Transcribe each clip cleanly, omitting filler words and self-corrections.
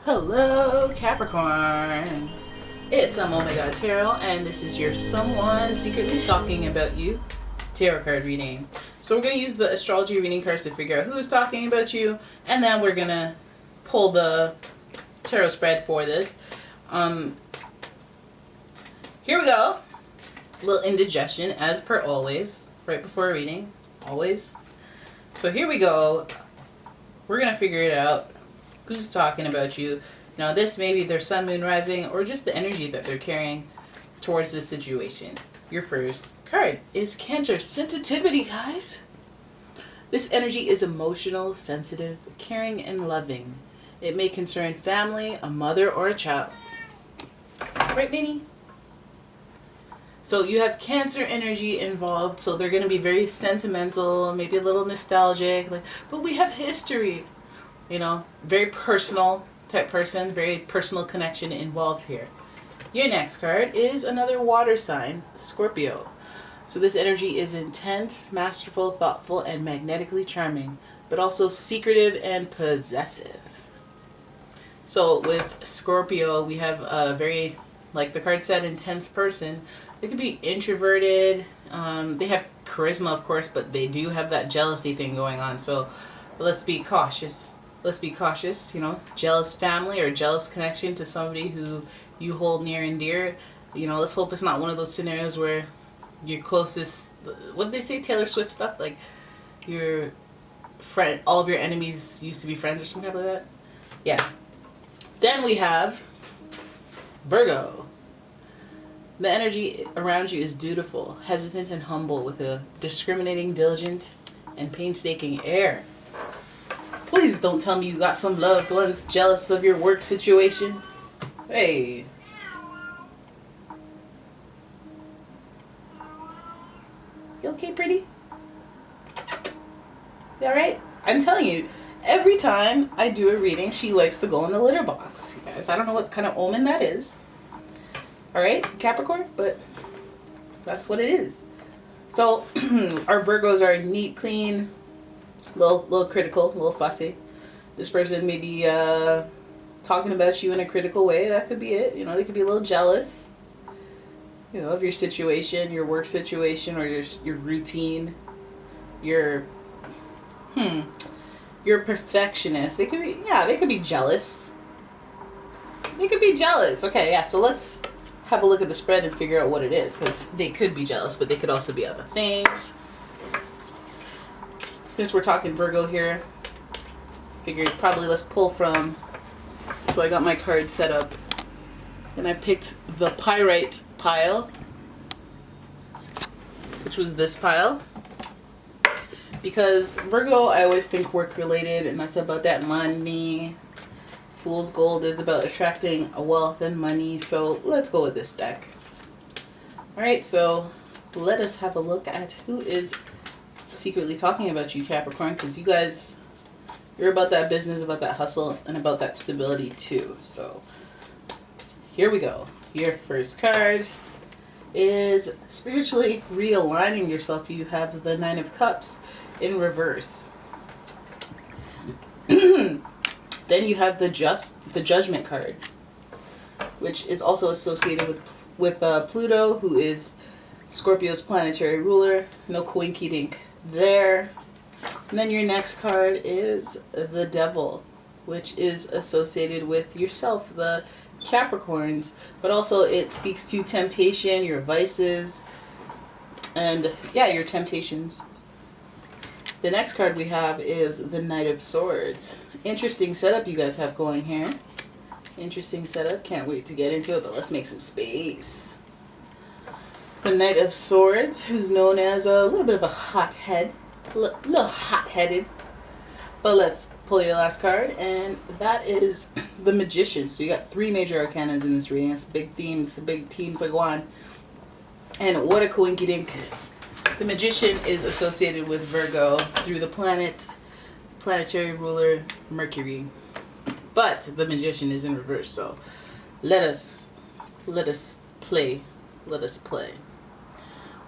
Hello, Capricorn. It's umomgtarot, and this is your someone secretly talking about you tarot card reading. So we're going to use the astrology reading cards to figure out who's talking about you, and then we're going to pull the tarot spread for this. Here we go. A little indigestion, as per always, right before a reading, always. So here we go. We're going to figure it out. Who's talking about you? Now this may be their sun, moon, rising, or just the energy that they're carrying towards this situation. Your first card is Cancer. Sensitivity, guys. This energy is emotional, sensitive, caring, and loving. It may concern family, a mother, or a child. Right, Minnie? So you have Cancer energy involved, so they're going to be very sentimental, maybe a little nostalgic, but we have history. You know, very personal type person, very personal connection involved here. Your next card is another water sign, Scorpio. So this energy is intense, masterful, thoughtful, and magnetically charming, but also secretive and possessive. So with Scorpio, we have a very, like the card said, intense person. They could be introverted. They have charisma, of course, but they do have that jealousy thing going on. So let's be cautious. Let's be cautious, you know, jealous family or jealous connection to somebody who you hold near and dear. You know, let's hope it's not one of those scenarios where your closest, what did they say, Taylor Swift stuff? Like your friend, all of your enemies used to be friends or something like that. Yeah. Then we have Virgo. The energy around you is dutiful, hesitant, and humble with a discriminating, diligent, and painstaking air. Please don't tell me you got some loved ones jealous of your work situation. Hey. You okay, pretty? You alright? I'm telling you, every time I do a reading, she likes to go in the litter box. You guys, I don't know what kind of omen that is. Alright, Capricorn, but that's what it is. So, our Virgos are neat, clean, little critical, a little fussy. This person may be talking about you in a critical way. That could be it. You know, they could be a little jealous, you know, of your situation, your work situation, or your routine. You're perfectionist. They could be jealous. They could be jealous. Okay, yeah. So let's have a look at the spread and figure out what it is, because they could be jealous, but they could also be other things. Since we're talking Virgo here, figured probably let's pull from. So I got my cards set up, and I picked the Pyrite pile, which was this pile, because Virgo, I always think work related, and that's about that money. Fool's Gold is about attracting a wealth and money, so let's go with this deck. Alright, so let us have a look at who is secretly talking about you, Capricorn, because you guys, you're about that business, about that hustle, and about that stability too. So here we go. Your first card is spiritually realigning yourself. You have the Nine of Cups in reverse. Then you have the Judgment card, which is also associated with Pluto, who is Scorpio's planetary ruler. No coinky dink there. And then your next card is the Devil, which is associated with yourself, the Capricorns, but also it speaks to temptation, your vices, and yeah, your temptations. The next card we have is the Knight of Swords. Interesting setup you guys have going here. Interesting setup. Can't wait to get into it, but let's make some space. The Knight of Swords, who's known as a little bit of a hothead. A little hot-headed. But let's pull your last card, and that is the Magician. So you got three major arcanas in this reading. It's big themes that go on. And what a coinky dink. The Magician is associated with Virgo through the planetary ruler Mercury. But the Magician is in reverse, so let us play. Let us play.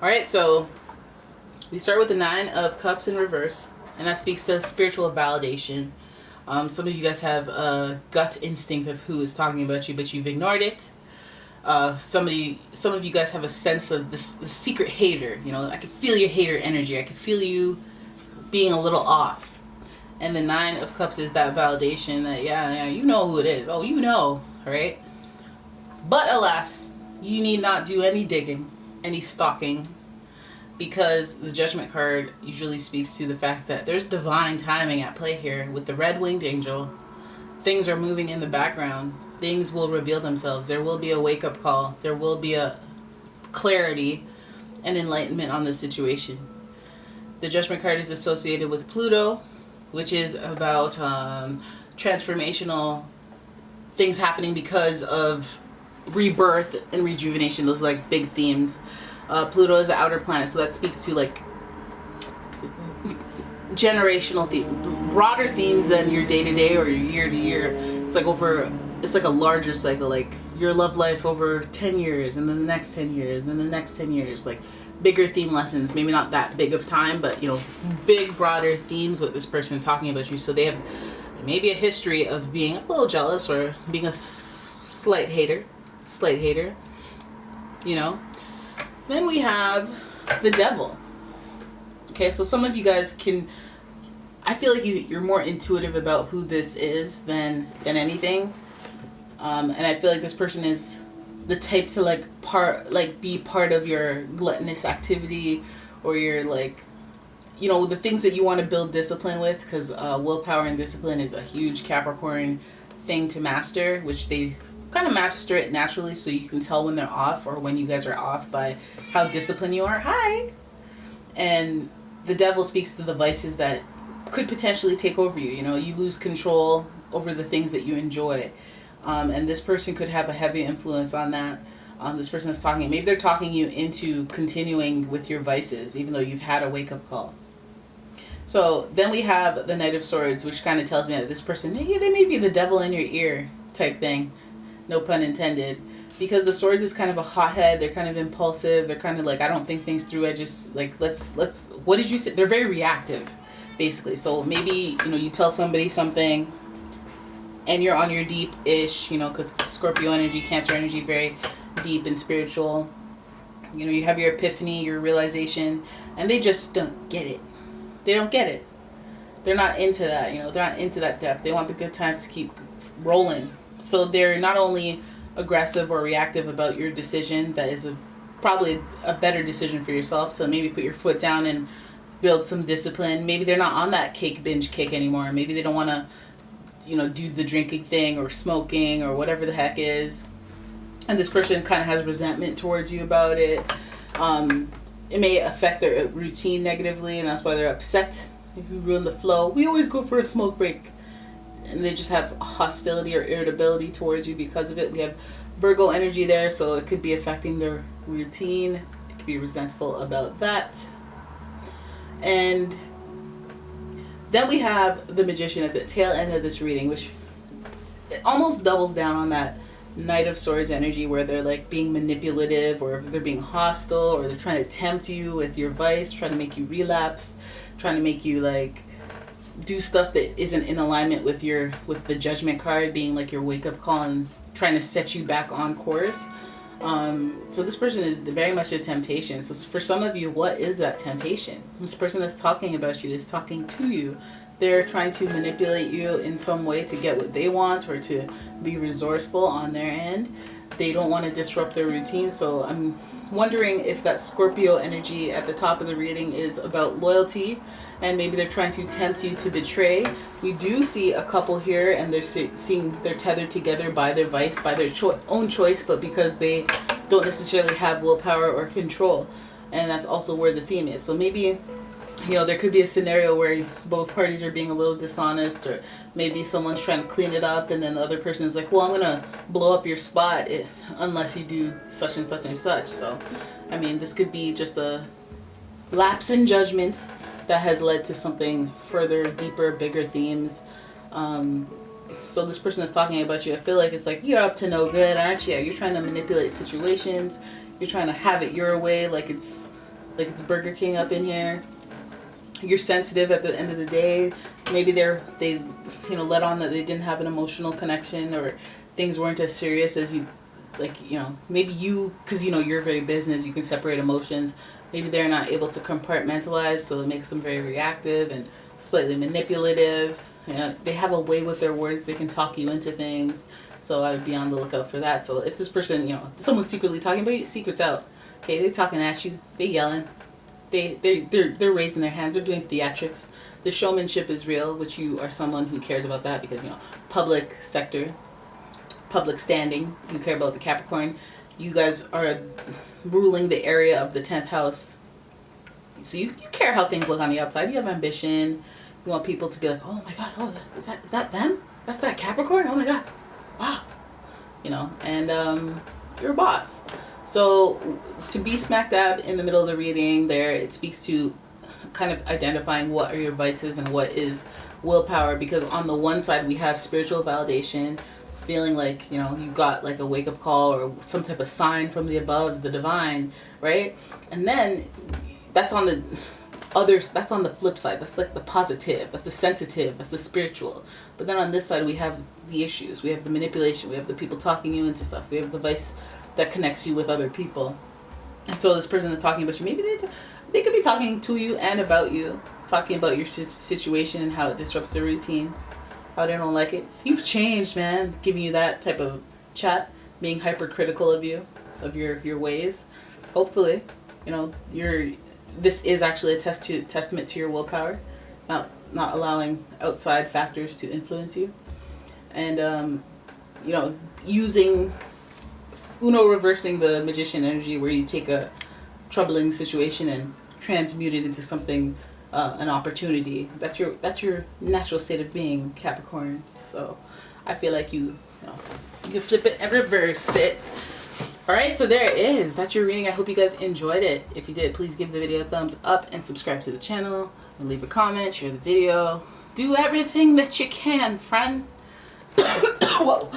Alright, so we start with the Nine of Cups in reverse, and that speaks to spiritual validation. Some of you guys have a gut instinct of who is talking about you, but you've ignored it. Some of you guys have a sense of this the secret hater. You know, I can feel your hater energy. I can feel you being a little off. And the Nine of Cups is that validation that, yeah, you know who it is. Oh, you know, right? But alas, you need not do any digging, any stalking, because the Judgment card usually speaks to the fact that there's divine timing at play here. With the red-winged angel, things are moving in the background. Things will reveal themselves. There will be a wake-up call. There will be a clarity and enlightenment on the situation. The Judgment card is associated with Pluto, which is about transformational things happening because of rebirth and rejuvenation. Those are like big themes. Pluto is the outer planet, so that speaks to like generational themes, broader themes than your day-to-day or your year-to-year. It's like a larger cycle, like your love life over 10 years, and then the next 10 years, and then the next 10 years, like bigger theme lessons, maybe not that big of time, but, you know, big, broader themes with this person talking about you. So they have maybe a history of being a little jealous or being a slight hater, you know. Then we have the Devil. Okay, so some of you guys can, I feel like you're more intuitive about who this is than anything. And I feel like this person is the type to be part of your gluttonous activity, or your, like, you know, the things that you want to build discipline with, because willpower and discipline is a huge Capricorn thing to master, which they kind of master it naturally, so you can tell when they're off or when you guys are off by how disciplined you are. Hi. And the Devil speaks to the vices that could potentially take over you. You know, you lose control over the things that you enjoy. And this person could have a heavy influence on that. This person is talking, maybe they're talking you into continuing with your vices, even though you've had a wake-up call. So then we have the Knight of Swords, which kind of tells me that this person, they may be the devil in your ear type thing. No pun intended. Because the Swords is kind of a hothead. They're kind of impulsive. They're kind of like, I don't think things through. I just, like, let's, what did you say? They're very reactive, basically. So maybe, you know, you tell somebody something and you're on your deep-ish, you know, because Scorpio energy, Cancer energy, very deep and spiritual. You know, you have your epiphany, your realization, and they just don't get it. They don't get it. They're not into that, you know, they're not into that depth. They want the good times to keep rolling. So they're not only aggressive or reactive about your decision, that is probably a better decision for yourself to maybe put your foot down and build some discipline. Maybe they're not on that cake binge kick anymore. Maybe they don't want to, you know, do the drinking thing or smoking or whatever the heck is. And this person kind of has resentment towards you about it. It may affect their routine negatively, and that's why they're upset if you ruin the flow. We always go for a smoke break. And they just have hostility or irritability towards you because of it. We have Virgo energy there, so it could be affecting their routine. It could be resentful about that. And then we have the Magician at the tail end of this reading, which it almost doubles down on that Knight of Swords energy, where they're like being manipulative, or if they're being hostile, or they're trying to tempt you with your vice, trying to make you relapse, trying to make you like do stuff that isn't in alignment with the Judgment card being like your wake-up call and trying to set you back on course. So this person is very much a temptation. So for some of you, what is that temptation? This person that's talking about you is talking to you. They're trying to manipulate you in some way to get what they want, or to be resourceful on their end. They don't want to disrupt their routine. So I'm wondering if that Scorpio energy at the top of the reading is about loyalty, and maybe they're trying to tempt you to betray. We do see a couple here, and they're tethered together by their vice, by their own choice, but because they don't necessarily have willpower or control. And that's also where the theme is. So maybe, you know, there could be a scenario where both parties are being a little dishonest, or maybe someone's trying to clean it up, and then the other person is like, well, I'm gonna blow up your spot unless you do such and such and such. So, I mean, this could be just a lapse in judgment that has led to something further, deeper, bigger themes. So this person that's talking about you, I feel like it's like, you're up to no good, aren't you? You're trying to manipulate situations. You're trying to have it your way, like it's Burger King up in here. you're sensitive at the end of the day. Maybe they let on that they didn't have an emotional connection, or things weren't as serious as you, like, maybe you, because you're very business, you can separate emotions. Maybe they're not able to compartmentalize, so it makes them very reactive and slightly manipulative. They have a way with their words, they can talk you into things. So I would be on the lookout for that. So if this person, someone's secretly talking about you, secret's out. Okay, they're talking at you, they yelling, they're raising their hands, they're doing theatrics. The showmanship is real, which you are someone who cares about that, because public sector, public standing, you care about the Capricorn. You guys are ruling the area of the 10th house, so you care how things look on the outside. You have ambition. You want people to be like, oh my god, oh, is that them? That's that Capricorn? Oh my god, wow. And you're a boss. So to be smack dab in the middle of the reading there, it speaks to kind of identifying what are your vices and what is willpower, because on the one side we have spiritual validation, feeling like you got like a wake-up call or some type of sign from the above, the divine, right? And then that's on the flip side. That's like the positive, that's the sensitive, that's the spiritual. But then on this side we have the issues, we have the manipulation, we have the people talking you into stuff, we have the vice that connects you with other people. And so this person is talking about you, maybe they could be talking to you and about you, talking about your situation and how it disrupts their routine, how they don't like it. You've changed, man. Giving you that type of chat, being hypercritical of you, of your ways. Hopefully, this is actually a testament to your willpower, not allowing outside factors to influence you, and using reversing the magician energy, where you take a troubling situation and transmute it into something, an opportunity. That's your natural state of being, Capricorn. So I feel like you can flip it and reverse it. Alright, so there it is. That's your reading. I hope you guys enjoyed it. If you did, please give the video a thumbs up and subscribe to the channel, and leave a comment, share the video. Do everything that you can, friend. Whoa.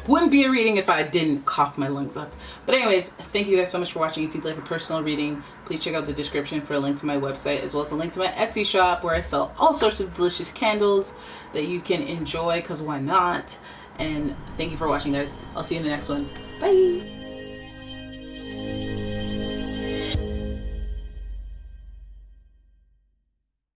Wouldn't be a reading if I didn't cough my lungs up. But anyways, thank you guys so much for watching. If you'd like a personal reading, please check out the description for a link to my website, as well as a link to my Etsy shop, where I sell all sorts of delicious candles that you can enjoy, because why not? And thank you for watching, guys. I'll see you in the next one. Bye!